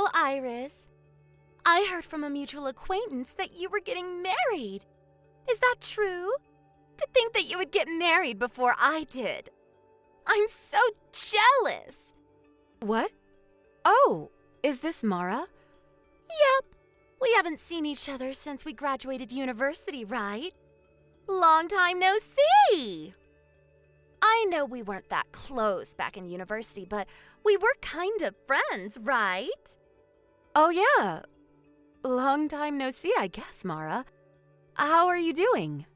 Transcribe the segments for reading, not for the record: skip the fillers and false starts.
Hello, Iris. I heard from a mutual acquaintance that you were getting married. Is that true? To think that you would get married before I did. I'm so jealous. What? Oh, is this Mara? Yep. We haven't seen each other since we graduated university, right? Long time no see. I know we weren't that close back in university, but we were kind of friends, right? Oh, yeah. Long time no see, I guess, Mara. How are you doing?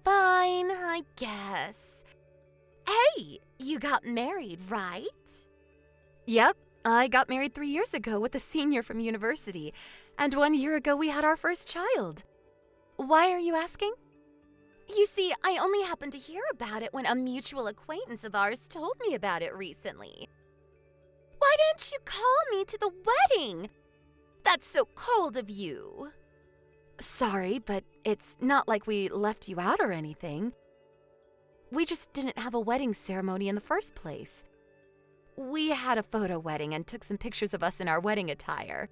Fine, I guess. Hey, you got married, right? Yep, I got married 3 years ago with a senior from university, and 1 year ago we had our first child. Why are you asking? You see, I only happened to hear about it when a mutual acquaintance of ours told me about it recently. Why didn't you call me to the wedding? That's so cold of you. Sorry, but it's not like we left you out or anything. We just didn't have a wedding ceremony in the first place. We had a photo wedding and took some pictures of us in our wedding attire.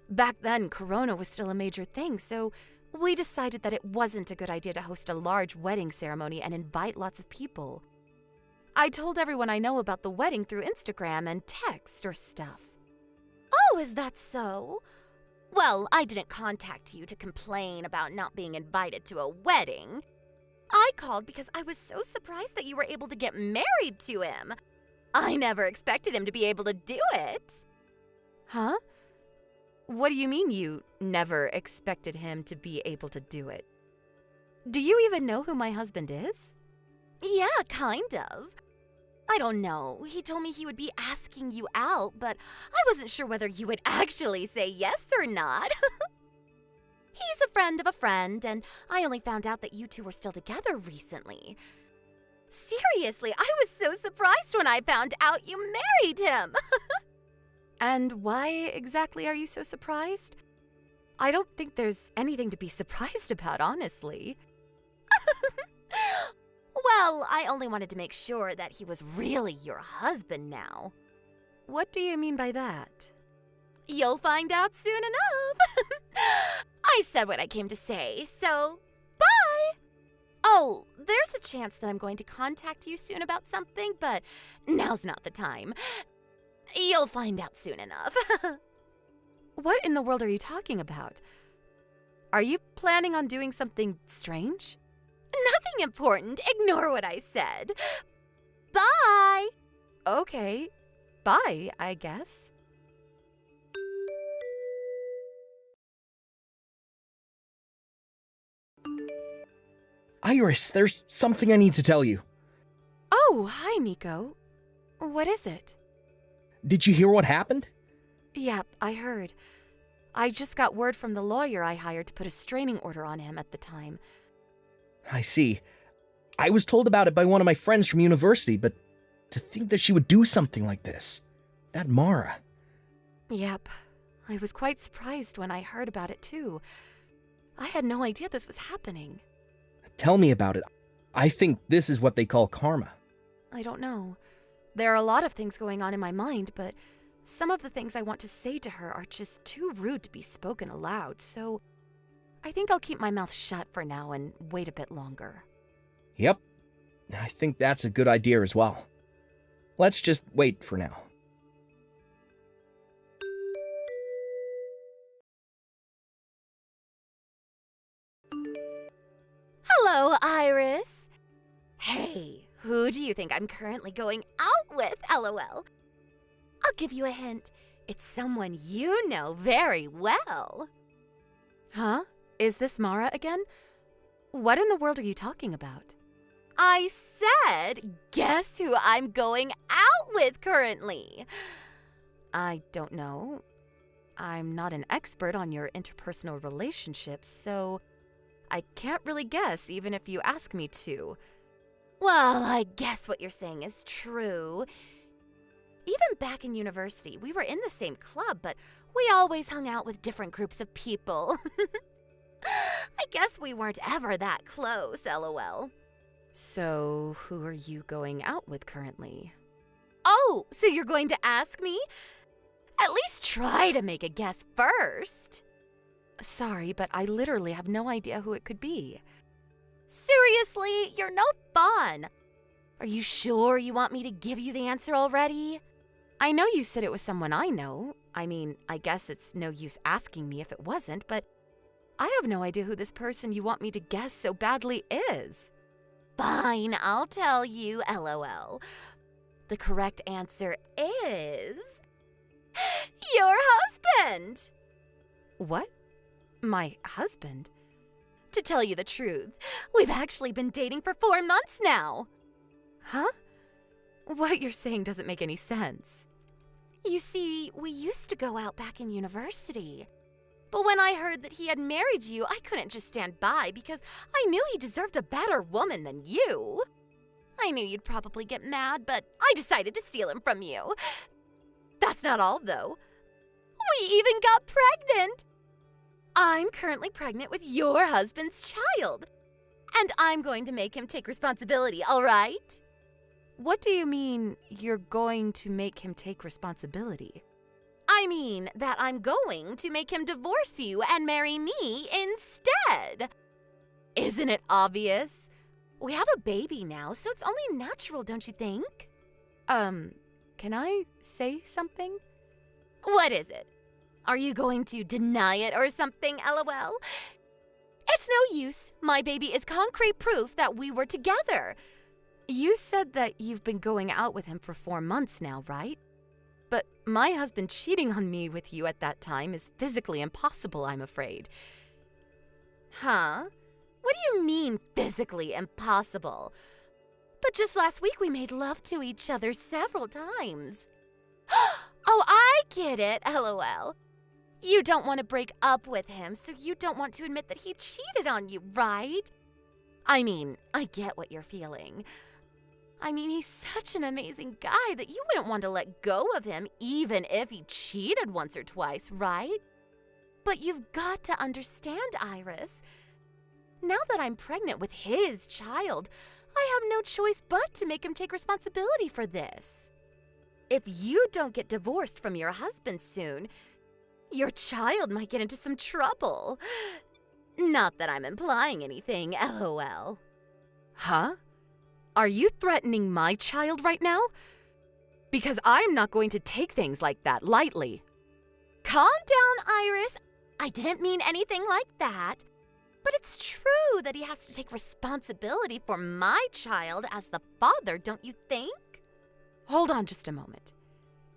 Back then, Corona was still a major thing, so we decided that it wasn't a good idea to host a large wedding ceremony and invite lots of people. I told everyone I know about the wedding through Instagram and text or stuff. Oh, is that so? Well, I didn't contact you to complain about not being invited to a wedding. I called because I was so surprised that you were able to get married to him. I never expected him to be able to do it. Huh? What do you mean you never expected him to be able to do it? Do you even know who my husband is? Yeah, kind of. I don't know. He told me he would be asking you out, but I wasn't sure whether you would actually say yes or not. He's a friend of a friend, and I only found out that you two were still together recently. Seriously, I was so surprised when I found out you married him. And why exactly are you so surprised? I don't think there's anything to be surprised about, honestly. Well, I only wanted to make sure that he was really your husband now. What do you mean by that? You'll find out soon enough. I said what I came to say, so bye. Oh, there's a chance that I'm going to contact you soon about something, but now's not the time. You'll find out soon enough. What in the world are you talking about? Are you planning on doing something strange? Nothing important. Ignore what I said. Bye. Okay. Bye, I guess. Iris, there's something I need to tell you. Oh, hi, Nico. What is it? Did you hear what happened? Yep, I heard. I just got word from the lawyer I hired to put a restraining order on him at the time. I see. I was told about it by one of my friends from university, but to think that she would do something like this. That Mara. Yep. I was quite surprised when I heard about it, too. I had no idea this was happening. Tell me about it. I think this is what they call karma. I don't know. There are a lot of things going on in my mind, but some of the things I want to say to her are just too rude to be spoken aloud, so I think I'll keep my mouth shut for now and wait a bit longer. Yep. I think that's a good idea as well. Let's just wait for now. Hello, Iris. Hey, who do you think I'm currently going out with, LOL? I'll give you a hint. It's someone you know very well. Huh? Is this Mara again? What in the world are you talking about? I said, guess who I'm going out with currently? I don't know. I'm not an expert on your interpersonal relationships, so I can't really guess even if you ask me to. Well, I guess what you're saying is true. Even back in university, we were in the same club, but we always hung out with different groups of people. I guess we weren't ever that close, LOL. So, who are you going out with currently? Oh, so you're going to ask me? At least try to make a guess first. Sorry, but I literally have no idea who it could be. Seriously, you're no fun. Are you sure you want me to give you the answer already? I know you said it was someone I know. I mean, I guess it's no use asking me if it wasn't, but I have no idea who this person you want me to guess so badly is. Fine, I'll tell you, LOL. The correct answer is... your husband! What? My husband? To tell you the truth, we've actually been dating for 4 months now. Huh? What you're saying doesn't make any sense. You see, we used to go out back in university. But when I heard that he had married you, I couldn't just stand by because I knew he deserved a better woman than you. I knew you'd probably get mad, but I decided to steal him from you. That's not all, though. We even got pregnant. I'm currently pregnant with your husband's child. And I'm going to make him take responsibility, all right? What do you mean, you're going to make him take responsibility? I mean that I'm going to make him divorce you and marry me instead. Isn't it obvious? We have a baby now, so it's only natural, don't you think? Can I say something? What is it? Are you going to deny it or something, LOL? It's no use. My baby is concrete proof that we were together. You said that you've been going out with him for 4 months now, right? But my husband cheating on me with you at that time is physically impossible, I'm afraid. Huh? What do you mean, physically impossible? But just last week we made love to each other several times. Oh, I get it, LOL. You don't want to break up with him, so you don't want to admit that he cheated on you, right? I mean, I get what you're feeling. I mean, he's such an amazing guy that you wouldn't want to let go of him even if he cheated once or twice, right? But you've got to understand, Iris. Now that I'm pregnant with his child, I have no choice but to make him take responsibility for this. If you don't get divorced from your husband soon, your child might get into some trouble. Not that I'm implying anything, LOL. Huh? Are you threatening my child right now? Because I'm not going to take things like that lightly. Calm down, Iris. I didn't mean anything like that. But it's true that he has to take responsibility for my child as the father, don't you think? Hold on just a moment.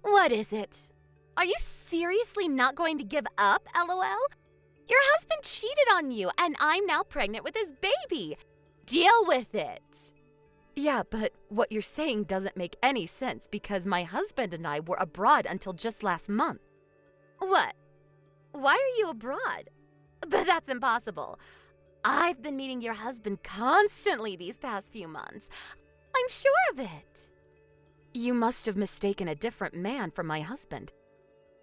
What is it? Are you seriously not going to give up, LOL? Your husband cheated on you, and I'm now pregnant with his baby. Deal with it. Yeah, but what you're saying doesn't make any sense because my husband and I were abroad until just last month. What? Why are you abroad? But that's impossible. I've been meeting your husband constantly these past few months. I'm sure of it. You must have mistaken a different man for my husband.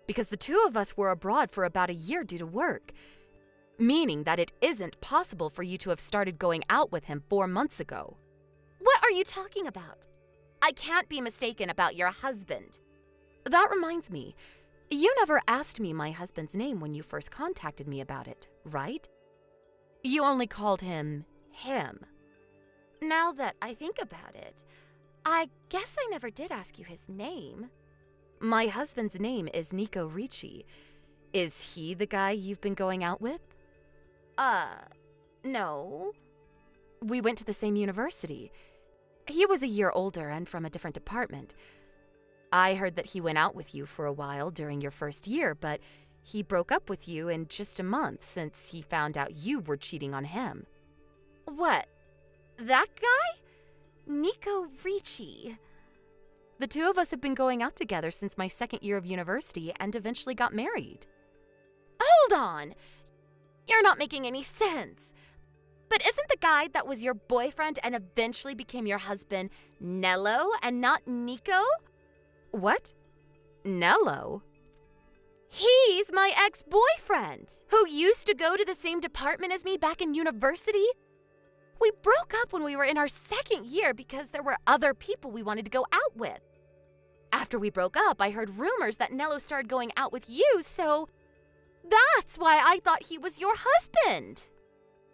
Because the two of us were abroad for about a year due to work. Meaning that it isn't possible for you to have started going out with him 4 months ago. What are you talking about? I can't be mistaken about your husband. That reminds me, you never asked me my husband's name when you first contacted me about it, right? You only called him. Now that I think about it, I guess I never did ask you his name. My husband's name is Nico Ricci. Is he the guy you've been going out with? No. We went to the same university. He was a year older and from a different department. I heard that he went out with you for a while during your first year, but he broke up with you in just a month since he found out you were cheating on him. What? That guy? Nico Ricci. The two of us have been going out together since my second year of university and eventually got married. Hold on! You're not making any sense. But isn't the guy that was your boyfriend and eventually became your husband Nello and not Nico? What? Nello? He's my ex-boyfriend, who used to go to the same department as me back in university. We broke up when we were in our second year because there were other people we wanted to go out with. After we broke up, I heard rumors that Nello started going out with you, so that's why I thought he was your husband.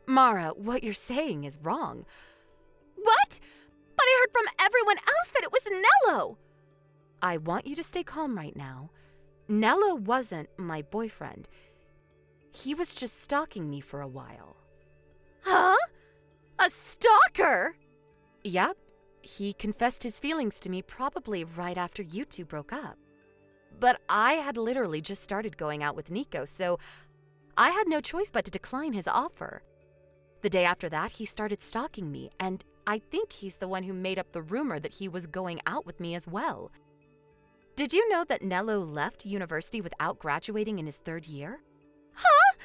Mara, what you're saying is wrong. What? But I heard from everyone else that it was Nello. I want you to stay calm right now. Nello wasn't my boyfriend. He was just stalking me for a while. Huh? A stalker? Yep. He confessed his feelings to me probably right after you two broke up. But I had literally just started going out with Nico, so I had no choice but to decline his offer. The day after that, he started stalking me, and I think he's the one who made up the rumor that he was going out with me as well. Did you know that Nello left university without graduating in his 3rd year? Huh?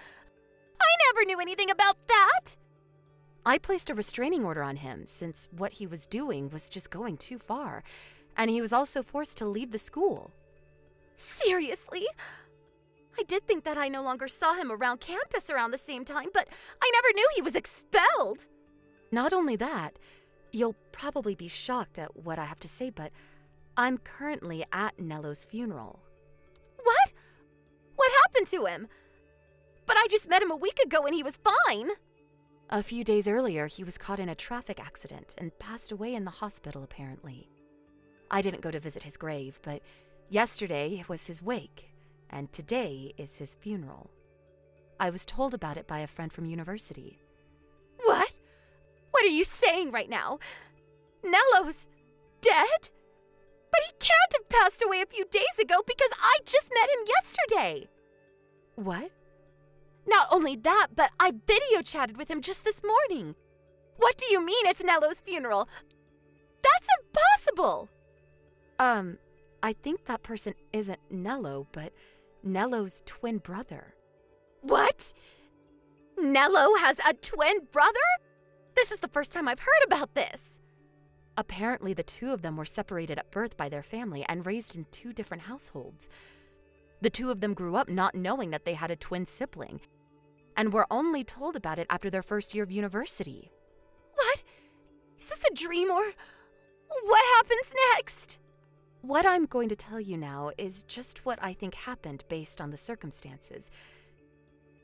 I never knew anything about that! I placed a restraining order on him since what he was doing was just going too far, and he was also forced to leave the school. Seriously? I did think that I no longer saw him around campus around the same time, but I never knew he was expelled. Not only that, you'll probably be shocked at what I have to say, but I'm currently at Nello's funeral. What? What happened to him? But I just met him a week ago and he was fine. A few days earlier, he was caught in a traffic accident and passed away in the hospital, apparently. I didn't go to visit his grave, but yesterday was his wake, and today is his funeral. I was told about it by a friend from university. What? What are you saying right now? Nello's dead? But he can't have passed away a few days ago because I just met him yesterday. What? Not only that, but I video chatted with him just this morning. What do you mean it's Nello's funeral? That's impossible! I think that person isn't Nello, but Nello's twin brother. What? Nello has a twin brother? This is the first time I've heard about this. Apparently, the two of them were separated at birth by their family and raised in 2 different households. The 2 of them grew up not knowing that they had a twin sibling, and were only told about it after their 1st year of university. What? Is this a dream or what happens next? What I'm going to tell you now is just what I think happened based on the circumstances.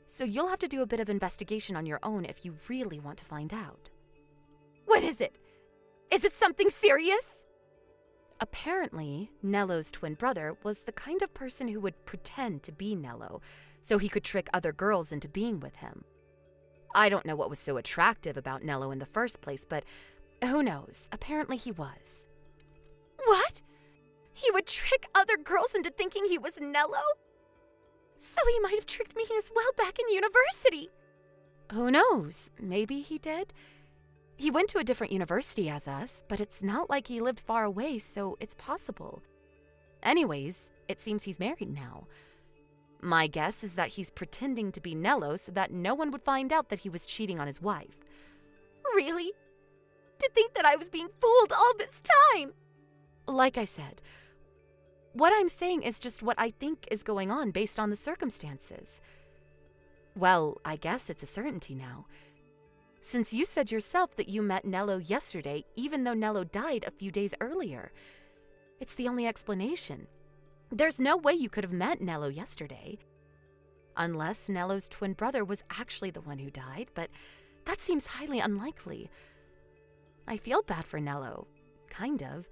So you'll have to do a bit of investigation on your own if you really want to find out. What is it? Is it something serious? Apparently, Nello's twin brother was the kind of person who would pretend to be Nello, so he could trick other girls into being with him. I don't know what was so attractive about Nello in the first place, but who knows? Apparently he was. What? He would trick other girls into thinking he was Nello? So he might have tricked me as well back in university. Who knows? Maybe he did. He went to a different university as us, but it's not like he lived far away, so it's possible. Anyways, it seems he's married now. My guess is that he's pretending to be Nello so that no one would find out that he was cheating on his wife. Really? To think that I was being fooled all this time! Like I said, what I'm saying is just what I think is going on based on the circumstances. Well, I guess it's a certainty now. Since you said yourself that you met Nello yesterday, even though Nello died a few days earlier. It's the only explanation. There's no way you could have met Nello yesterday. Unless Nello's twin brother was actually the one who died, but that seems highly unlikely. I feel bad for Nello. Kind of.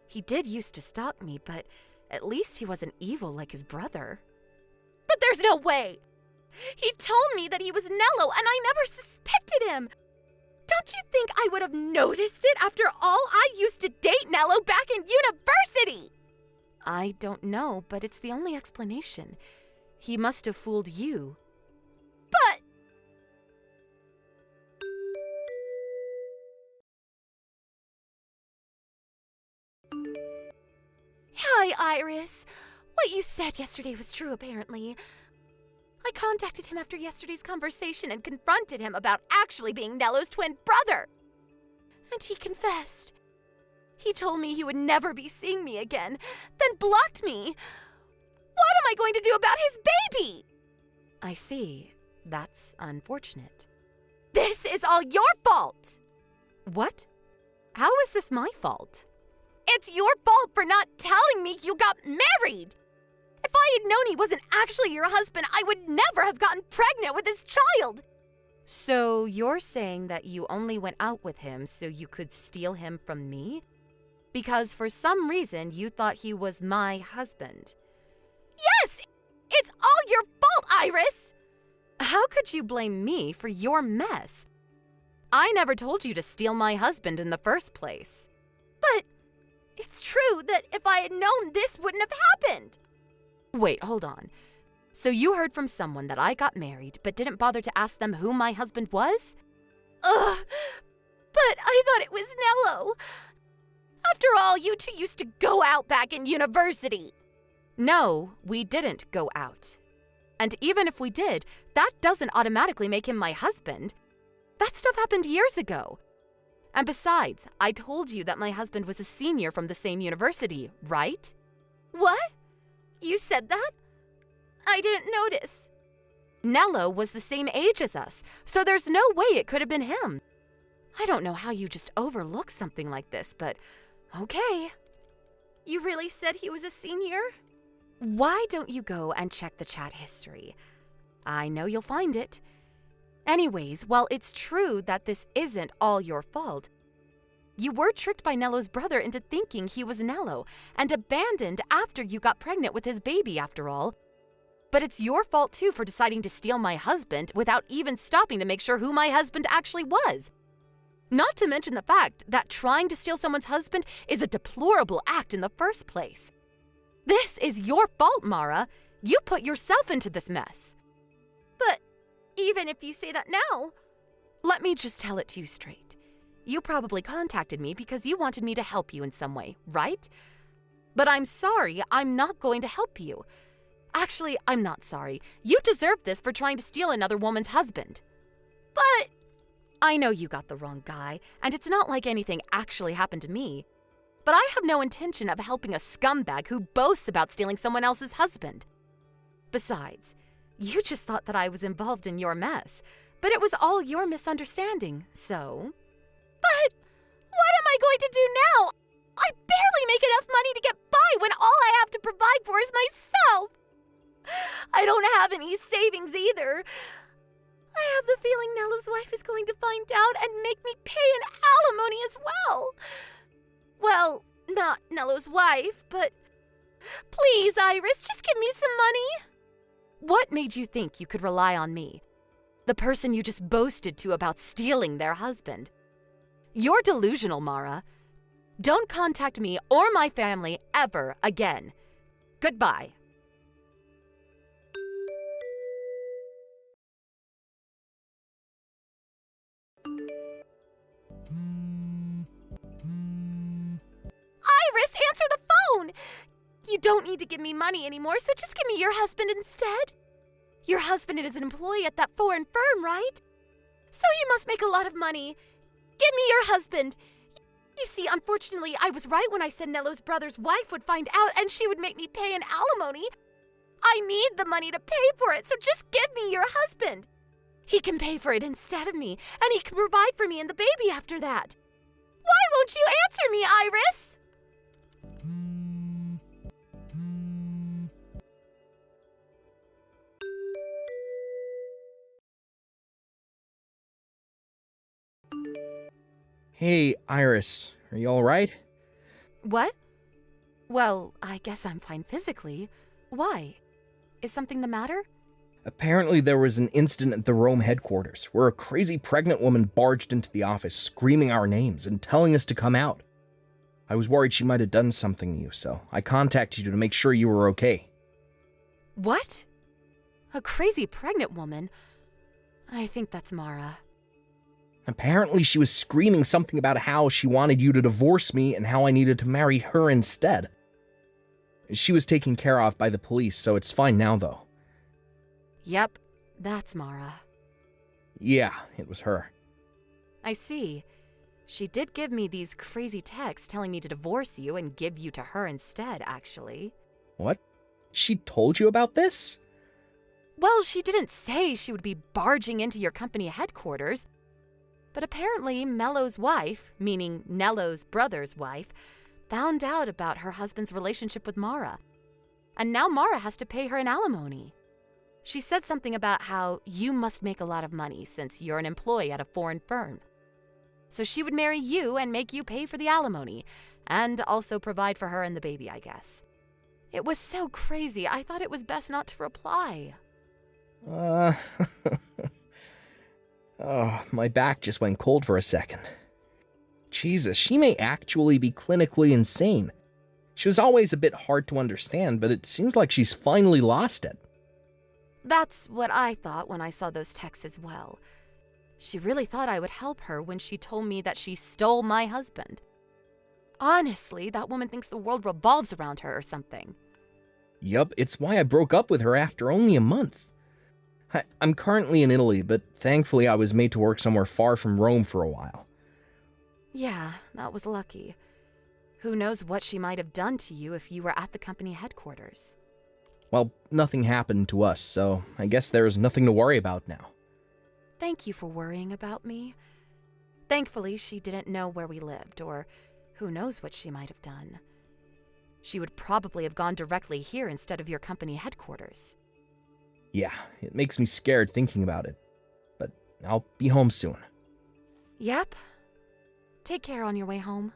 He did used to stalk me, but at least he wasn't evil like his brother. But there's no way! He told me that he was Nello, and I never suspected him! Don't you think I would have noticed it after all? I used to date Nello back in university! I don't know, but it's the only explanation. He must have fooled you. But... Hi, Iris. What you said yesterday was true, apparently. I contacted him after yesterday's conversation and confronted him about actually being Nello's twin brother. And he confessed. He told me he would never be seeing me again, then blocked me. What am I going to do about his baby? I see. That's unfortunate. This is all your fault! What? How is this my fault? It's your fault for not telling me you got married! If I had known he wasn't actually your husband, I would never have gotten pregnant with his child! So you're saying that you only went out with him so you could steal him from me? Because for some reason you thought he was my husband. Yes! It's all your fault, Iris! How could you blame me for your mess? I never told you to steal my husband in the first place. But it's true that if I had known this wouldn't have happened. Wait, hold on. So you heard from someone that I got married but didn't bother to ask them who my husband was? Ugh, but I thought it was Nello. After all, you two used to go out back in university. No, we didn't go out. And even if we did, that doesn't automatically make him my husband. That stuff happened years ago. And besides, I told you that my husband was a senior from the same university, right? What? You said that? I didn't notice. Nello was the same age as us, so there's no way it could have been him. I don't know how you just overlook something like this, but okay. You really said he was a senior? Why don't you go and check the chat history? I know you'll find it. Anyways, while it's true that this isn't all your fault, you were tricked by Nello's brother into thinking he was Nello and abandoned after you got pregnant with his baby, after all. But it's your fault too for deciding to steal my husband without even stopping to make sure who my husband actually was. Not to mention the fact that trying to steal someone's husband is a deplorable act in the first place. This is your fault, Mara. You put yourself into this mess. But even if you say that now, let me just tell it to you straight. You probably contacted me because you wanted me to help you in some way, right? But I'm sorry, I'm not going to help you. Actually, I'm not sorry. You deserve this for trying to steal another woman's husband. But I know you got the wrong guy, and it's not like anything actually happened to me. But I have no intention of helping a scumbag who boasts about stealing someone else's husband. Besides, you just thought that I was involved in your mess, but it was all your misunderstanding, so... But what am I going to do now? I barely make enough money to get by when all I have to provide for is myself. I don't have any savings either. I have the feeling Nello's wife is going to find out and make me pay an alimony as well. Well, not Nello's wife, but please, Iris, just give me some money. What made you think you could rely on me? The person you just boasted to about stealing their husband. You're delusional, Mara. Don't contact me or my family ever again. Goodbye. Iris, answer the phone! You don't need to give me money anymore, so just give me your husband instead. Your husband is an employee at that foreign firm, right? So he must make a lot of money. Give me your husband. You see, unfortunately, I was right when I said Nello's brother's wife would find out and she would make me pay an alimony. I need the money to pay for it, so just give me your husband. He can pay for it instead of me, and he can provide for me and the baby after that. Why won't you answer me, Iris? Hey, Iris, are you alright? What? Well, I guess I'm fine physically. Why? Is something the matter? Apparently there was an incident at the Rome headquarters where a crazy pregnant woman barged into the office screaming our names and telling us to come out. I was worried she might have done something to you, so I contacted you to make sure you were okay. What? A crazy pregnant woman? I think that's Mara. Apparently she was screaming something about how she wanted you to divorce me and how I needed to marry her instead. She was taken care of by the police, so it's fine now, though. Yep, that's Mara. Yeah, it was her. I see. She did give me these crazy texts telling me to divorce you and give you to her instead, actually. What? She told you about this? Well, she didn't say she would be barging into your company headquarters. But apparently Mello's wife, meaning Nello's brother's wife, found out about her husband's relationship with Mara. And now Mara has to pay her an alimony. She said something about how you must make a lot of money since you're an employee at a foreign firm. So she would marry you and make you pay for the alimony, and also provide for her and the baby, I guess. It was so crazy, I thought it was best not to reply. Oh, my back just went cold for a second. Jesus, she may actually be clinically insane. She was always a bit hard to understand, but it seems like she's finally lost it. That's what I thought when I saw those texts as well. She really thought I would help her when she told me that she stole my husband. Honestly, that woman thinks the world revolves around her or something. Yup, it's why I broke up with her after only a month. I'm currently in Italy, but thankfully I was made to work somewhere far from Rome for a while. Yeah, that was lucky. Who knows what she might have done to you if you were at the company headquarters. Well, nothing happened to us, so I guess there's nothing to worry about now. Thank you for worrying about me. Thankfully, she didn't know where we lived, or who knows what she might have done. She would probably have gone directly here instead of your company headquarters. Yeah, it makes me scared thinking about it, but I'll be home soon. Yep. Take care on your way home.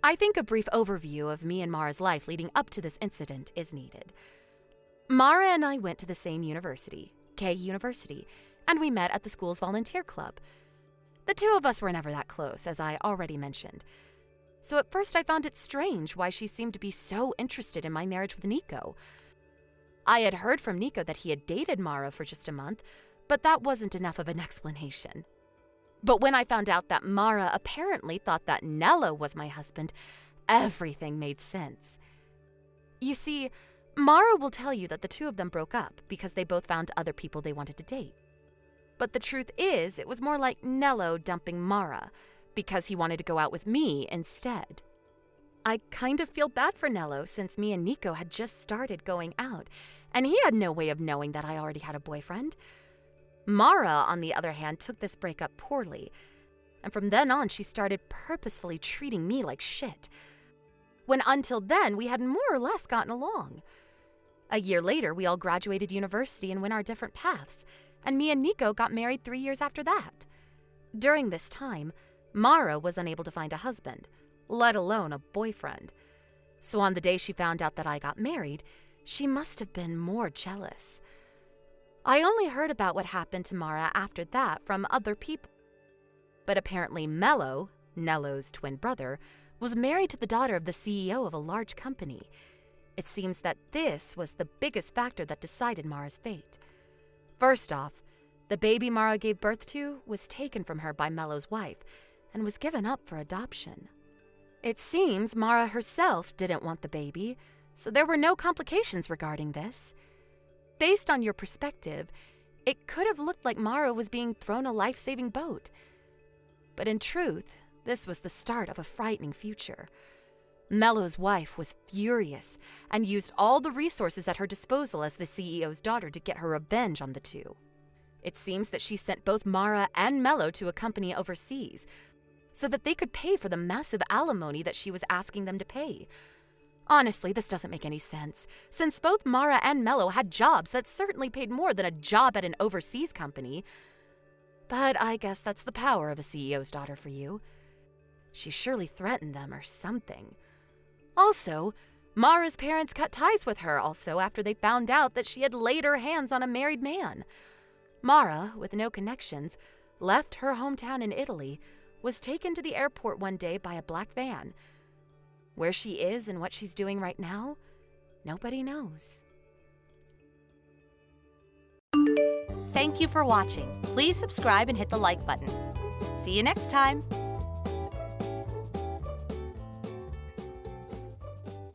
I think a brief overview of me and Mara's life leading up to this incident is needed. Mara and I went to the same university, K University, and we met at the school's volunteer club. The two of us were never that close, as I already mentioned. So at first I found it strange why she seemed to be so interested in my marriage with Nico. I had heard from Nico that he had dated Mara for just a month, but that wasn't enough of an explanation. But when I found out that Mara apparently thought that Nello was my husband, everything made sense. You see, Mara will tell you that the two of them broke up because they both found other people they wanted to date. But the truth is, it was more like Nello dumping Mara because he wanted to go out with me instead. I kind of feel bad for Nello since me and Nico had just started going out, and he had no way of knowing that I already had a boyfriend. Mara, on the other hand, took this breakup poorly, and from then on she started purposefully treating me like shit, when until then we had more or less gotten along. A year later, we all graduated university and went our different paths, and me and Nico got married 3 years after that. During this time, Mara was unable to find a husband, let alone a boyfriend. So on the day she found out that I got married, she must have been more jealous. I only heard about what happened to Mara after that from other people. But apparently Mello, Nello's twin brother, was married to the daughter of the CEO of a large company. It seems that this was the biggest factor that decided Mara's fate. First off, the baby Mara gave birth to was taken from her by Mello's wife and was given up for adoption. It seems Mara herself didn't want the baby, so there were no complications regarding this. Based on your perspective, it could have looked like Mara was being thrown a life-saving boat. But in truth, this was the start of a frightening future. Mello's wife was furious and used all the resources at her disposal as the CEO's daughter to get her revenge on the two. It seems that she sent both Mara and Mello to a company overseas so that they could pay for the massive alimony that she was asking them to pay. Honestly, this doesn't make any sense, since both Mara and Mello had jobs that certainly paid more than a job at an overseas company. But I guess that's the power of a CEO's daughter for you. She surely threatened them or something. Also, Mara's parents cut ties with her also after they found out that she had laid her hands on a married man. Mara, with no connections, left her hometown in Italy, was taken to the airport one day by a black van. Where she is and what she's doing right now, nobody knows. Thank you for watching. Please subscribe and hit the like button. See you next time.